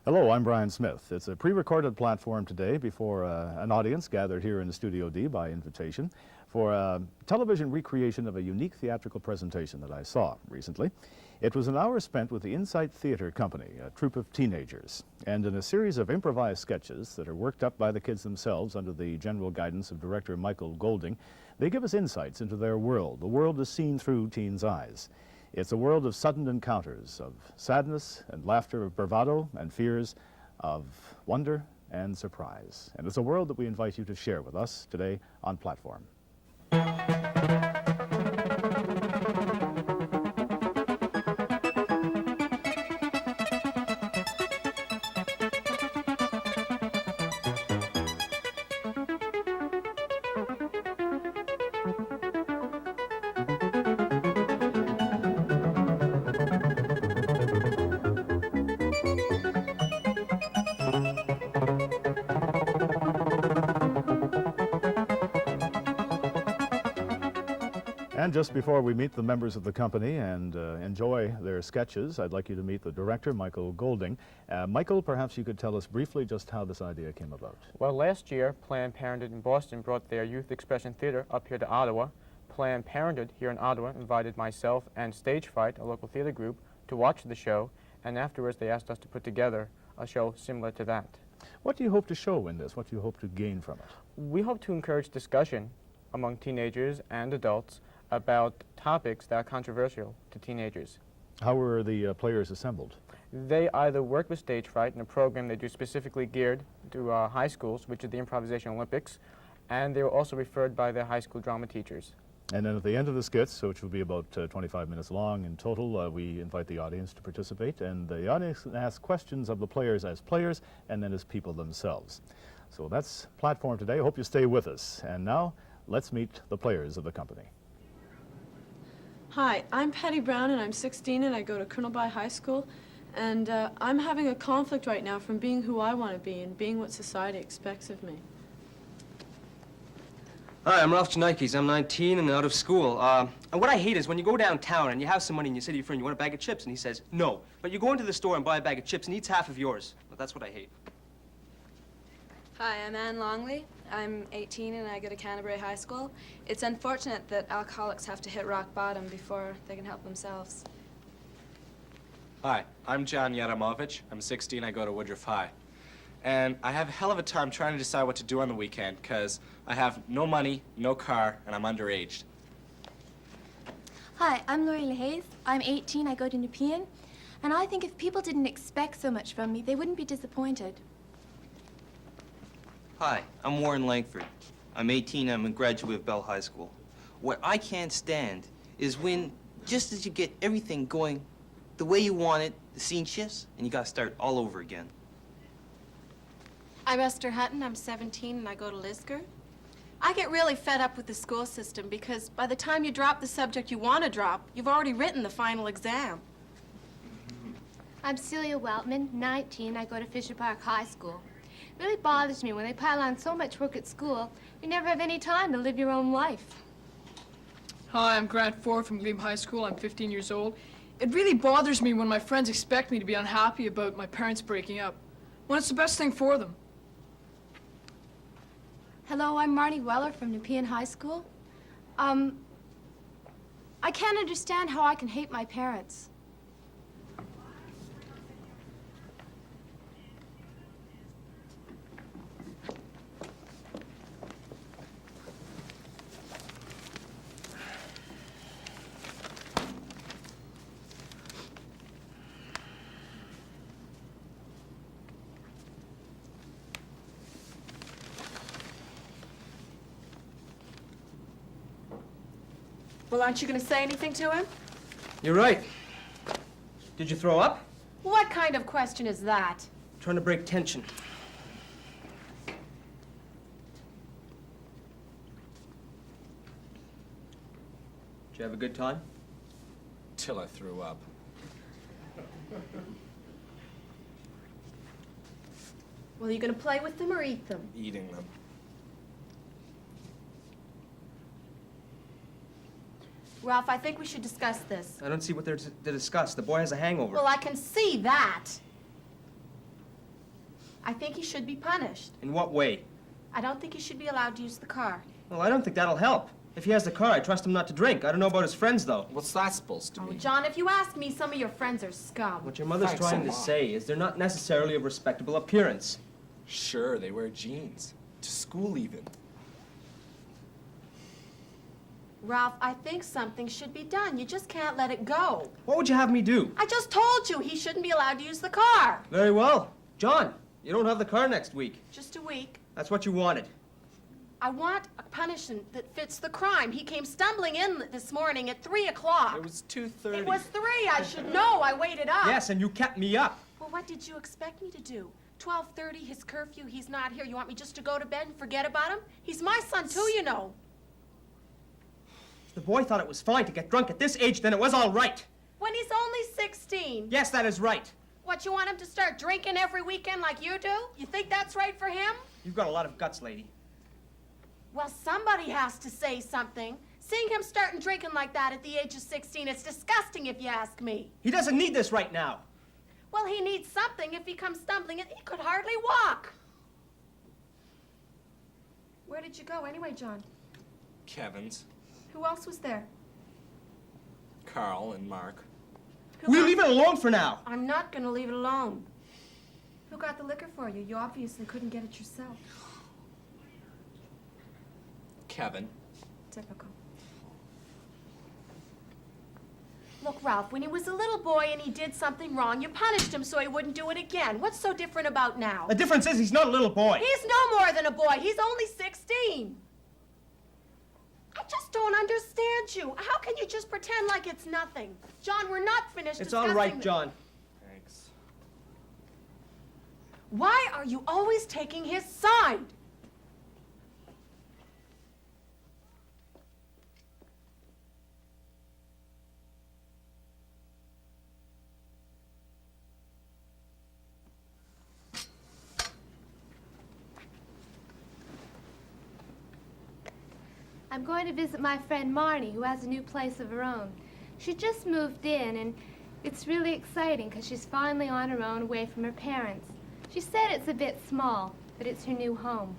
Hello, I'm Brian Smith. It's a pre-recorded platform today before an audience gathered here in Studio D by invitation for a television recreation of a unique theatrical presentation that I saw recently. It was an hour spent with the Insight Theater Company, a troupe of teenagers, and in a series of improvised sketches that are worked up by the kids themselves under the general guidance of director Michael Golding, they give us insights into their world. The world is seen through teens' eyes. It's a world of sudden encounters, of sadness and laughter, of bravado and fears, of wonder and surprise. And it's a world that we invite you to share with us today on Platform. And just before we meet the members of the company and enjoy their sketches, I'd like you to meet the director, Michael Golding. Michael, perhaps you could tell us briefly just how this idea came about. Well, last year, Planned Parenthood in Boston brought their Youth Expression Theater up here to Ottawa. Planned Parenthood here in Ottawa invited myself and Stage Fright, a local theater group, to watch the show, and afterwards they asked us to put together a show similar to that. What do you hope to show in this? What do you hope to gain from it? We hope to encourage discussion among teenagers and adults about topics that are controversial to teenagers. How were the players assembled? They either work with Stage Fright in a program they do specifically geared to high schools, which is the Improvisation Olympics, and they were also referred by their high school drama teachers. And then at the end of the skits, which will be about 25 minutes long in total, we invite the audience to participate, and the audience can ask questions of the players as players and then as people themselves. So that's Platform today. I hope you stay with us. And now, let's meet the players of the company. Hi, I'm Patty Brown and I'm 16 and I go to Colonelby High School, and I'm having a conflict right now from being who I want to be and being what society expects of me. Hi, I'm Ralph Janikes. I'm 19 and out of school. And what I hate is when you go downtown and you have some money and you say to your friend, you want a bag of chips? And he says, no. But you go into the store and buy a bag of chips and he eats half of yours. But that's what I hate. Hi, I'm Anne Longley. I'm 18 and I go to Canterbury High School. It's unfortunate that alcoholics have to hit rock bottom before they can help themselves. Hi, I'm John Yadamovich. I'm 16, I go to Woodruff High. And I have a hell of a time trying to decide what to do on the weekend because I have no money, no car, and I'm underage. Hi, I'm Lori LaHaye. I'm 18, I go to Nepean. And I think if people didn't expect so much from me, they wouldn't be disappointed. Hi, I'm Warren Langford. I'm 18, I'm a graduate of Bell High School. What I can't stand is when, just as you get everything going the way you want it, the scene shifts, and you gotta start all over again. I'm Esther Hutton, I'm 17, and I go to Lisgar. I get really fed up with the school system because by the time you drop the subject you want to drop, you've already written the final exam. I'm Celia Weltman, 19, I go to Fisher Park High School. It really bothers me when they pile on so much work at school, you never have any time to live your own life. Hi, I'm Grant Ford from Glebe High School. I'm 15 years old. It really bothers me when my friends expect me to be unhappy about my parents breaking up, when it's the best thing for them. Hello, I'm Marnie Weller from Nepean High School. I can't understand how I can hate my parents. Well, aren't you going to say anything to him? You're right. Did you throw up? What kind of question is that? Trying to break tension. Did you have a good time? Till I threw up. Well, are you going to play with them or eat them? Eating them. Ralph, I think we should discuss this. I don't see what there's to discuss. The boy has a hangover. Well, I can see that. I think he should be punished. In what way? I don't think he should be allowed to use the car. Well, I don't think that'll help. If he has the car, I trust him not to drink. I don't know about his friends, though. What's that supposed to Oh, mean? John, if you ask me, some of your friends are scum. What your mother's Thanks trying a to lot. say is they're not necessarily of respectable appearance. Sure, they wear jeans. To school, even. Ralph, I think something should be done. You just can't let it go. What would you have me do? I just told you he shouldn't be allowed to use the car. Very well. John, you don't have the car next week. Just a week. That's what you wanted. I want a punishment that fits the crime. He came stumbling in this morning at 3 o'clock. It was 2:30. It was 3. I should know. I waited up. Yes, and you kept me up. Well, what did you expect me to do? 12:30, his curfew, he's not here. You want me just to go to bed and forget about him? He's my son, too, you know. If the boy thought it was fine to get drunk at this age, then it was all right. When he's only 16. Yes, that is right. What, you want him to start drinking every weekend like you do? You think that's right for him? You've got a lot of guts, lady. Well, somebody has to say something. Seeing him starting drinking like that at the age of 16, it's disgusting if you ask me. He doesn't need this right now. Well, he needs something. If he comes stumbling in, he could hardly walk. Where did you go anyway, John? Kevin's, Who else was there? Carl, and Mark. We'll leave it alone for now. I'm not going to leave it alone. Who got the liquor for you? You obviously couldn't get it yourself. Kevin. Typical. Look, Ralph, when he was a little boy and he did something wrong, you punished him so he wouldn't do it again. What's so different about now? The difference is he's not a little boy. He's no more than a boy. He's only 16. I just don't understand you. How can you just pretend like it's nothing? John, we're not finished It's all right, John. Thanks. Why are you always taking his side? I'm going to visit my friend Marnie, who has a new place of her own. She just moved in, and it's really exciting because she's finally on her own away from her parents. She said it's a bit small, but it's her new home.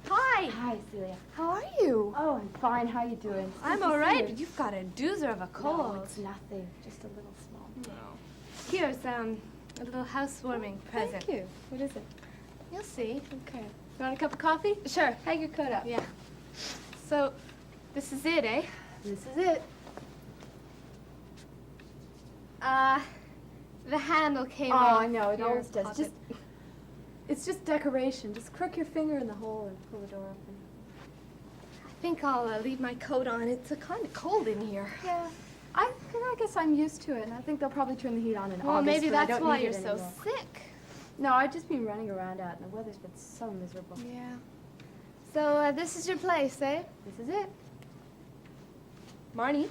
Hi. Hi, Celia. How are you? Oh, I'm fine. How you doing? It's I'm good to all see right, you. but you've got a doozer of a cold. No, it's nothing. Just a little small. Here's a little housewarming present. Thank you. What is it? You'll see. Okay. You want a cup of coffee? Sure. Hang your coat up. Yeah. So, this is it, eh? This is it. The handle came Oh, off. I know. It your always does. pocket. It's just decoration. Just crook your finger in the hole and pull the door open. I think I'll leave my coat on. It's kind of cold in here. Yeah. I guess I'm used to it, and I think they'll probably turn the heat on in Well, August. maybe but I that's don't why need you're it so anymore. sick. No, I've just been running around out, and the weather's been so miserable. Yeah. So, this is your place, eh? This is it. Marnie?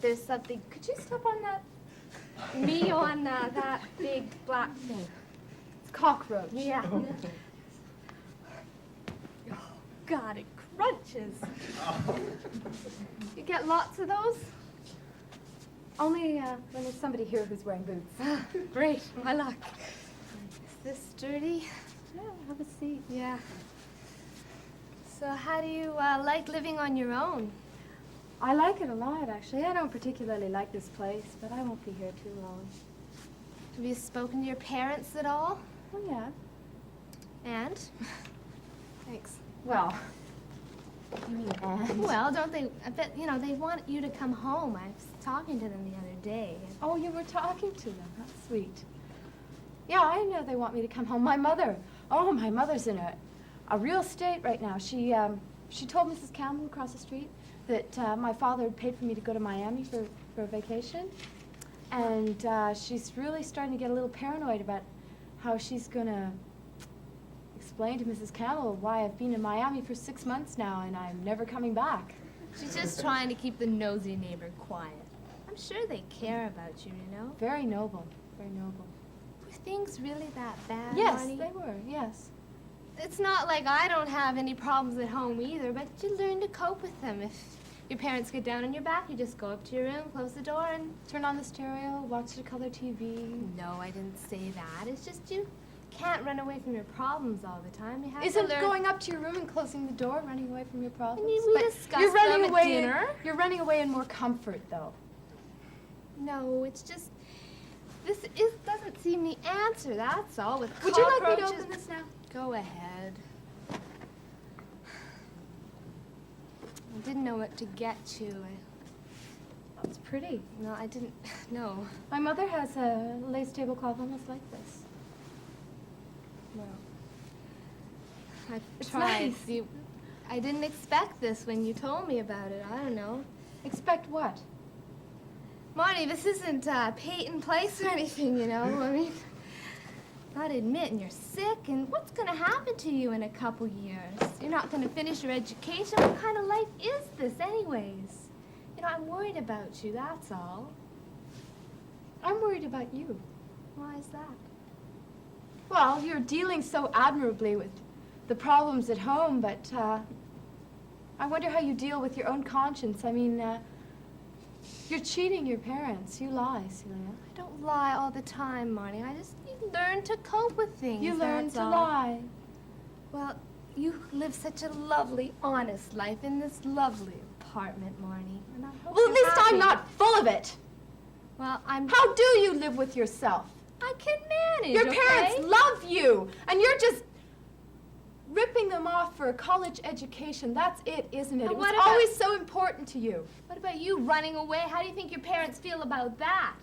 There's something. Could you step on that? Me on that big black thing. It's cockroach. Yeah. Oh, God, it crunches. You get lots of those? Only when there's somebody here who's wearing boots. Great, my luck. Is this sturdy? Yeah, have a seat. Yeah. So how do you like living on your own? I like it a lot, actually. I don't particularly like this place, but I won't be here too long. Have you spoken to your parents at all? Oh, yeah. And? Thanks. Well, you mean and? Well, don't they, I bet, they want you to come home. I was talking to them the other day. Oh, you were talking to them. That's sweet. Yeah, I know they want me to come home. My mother's in a real state right now. She told Mrs. Campbell across the street that my father had paid for me to go to Miami for a vacation. And she's really starting to get a little paranoid about how she's going to explain to Mrs. Campbell why I've been in Miami for 6 months now and I'm never coming back. She's just trying to keep the nosy neighbor quiet. I'm sure they care about you, Very noble, very noble. Were things really that bad, Yes, Marnie? they were, yes. it's not like I don't have any problems at home either, but you learn to cope with them. If your parents get down on your back, you just go up to your room, close the door, and Turn on the stereo, watch the color TV. no, I didn't say that. It's just you can't run away from your problems all the time. You have Isn't to learn. going up to your room and closing the door running away from your problems? I mean, we But discussed you're running them away at dinner. You're running away in more comfort, though. No, it's just doesn't seem the answer. That's all. With Would you like me to cockroaches- open this now? Go ahead. I didn't know what to get you. It's pretty. No, I didn't. No. My mother has a lace tablecloth almost like this. Well, I've It's tried. nice. I didn't expect this when you told me about it. I don't know. Expect what? Marty, this isn't Peyton Place or anything, you know. I mean, not admitting you're sick, and what's going to happen to you in a couple years? You're not going to finish your education. What kind of life is this, anyways? You know, I'm worried about you, that's all. I'm worried about you. Why is that? Well, you're dealing so admirably with the problems at home, but I wonder how you deal with your own conscience. I mean, you're cheating your parents. You lie, Celia. I don't lie all the time, Marty. You learn to cope with things. You learn that's to all. lie. Well, you live such a lovely, honest life in this lovely apartment, Marty. And I hope Well, at you're least happy. I'm not full of it. Well, How do you live with yourself? I can manage, Your okay? parents love you, and you're just ripping them off for a college education. That's it, isn't it? And It was what about- always so important to you. What about you running away? How do you think your parents feel about that?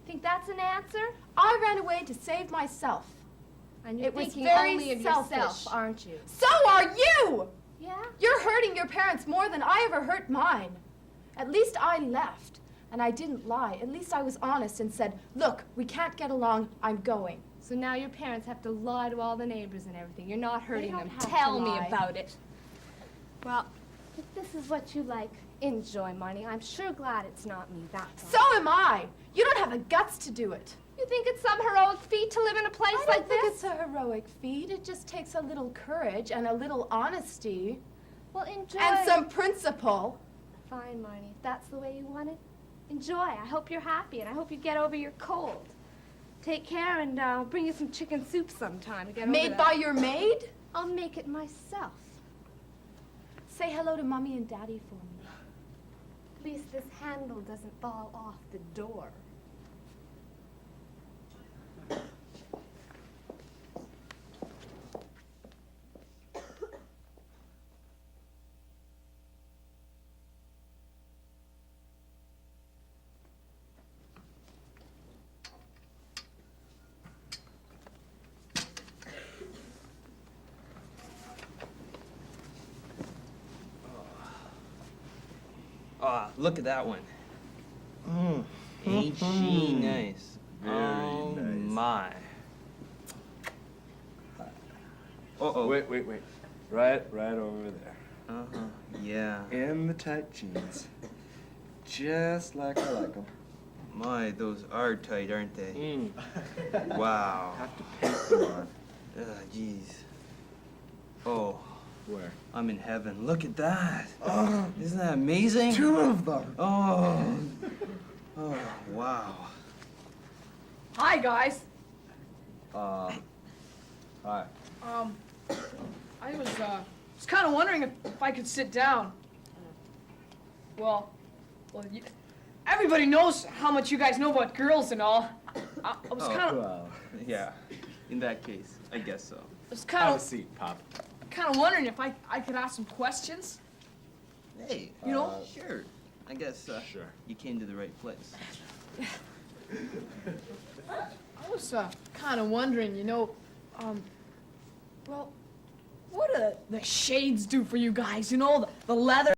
Think that's an answer? I ran away to save myself. And you're It was thinking very only of selfish. yourself, aren't you? So are you! Yeah? You're hurting your parents more than I ever hurt mine. At least I left, and I didn't lie. At least I was honest and said, look, we can't get along, I'm going. So now your parents have to lie to all the neighbors and everything. You're not hurting don't them. have to Tell me lie. about it. Well, if this is what you like, enjoy, Marty. I'm sure glad it's not me, that's So all. am I. You don't have the guts to do it. You think it's some heroic feat to live in a place I don't like think this? it's a heroic feat. It just takes a little courage and a little honesty Well, enjoy. and some principle. Fine, Marty. If that's the way you want it, enjoy. I hope you're happy, and I hope you get over your cold. Take care, and I'll bring you some chicken soup sometime to get over Made that. by your maid? I'll make it myself. Say hello to Mommy and Daddy for me. At least this handle doesn't fall off the door. Ah, look at that one. Ain't she nice? Very oh nice. my. Uh-oh. Wait. Right over there. Uh-huh. Yeah. In the tight jeans. Just like I like them. My, those are tight, aren't they? Wow. Have to paint them on. Jeez. Oh, Where? I'm in heaven. Look at that. Oh, Isn't that amazing? 2 of them. Oh. Oh, wow. Hi, guys. Hi. I was kind of wondering if I could sit down. Well, everybody knows how much you guys know about girls and all. I was Oh. kind of, Well, Yeah. In that case, I guess so. have a seat, Pop. wondering if I could ask some questions. Hey, You know? sure. I guess Sure. you came to the right place. I was kind of wondering, well, what do the shades do for you guys? You know, the leather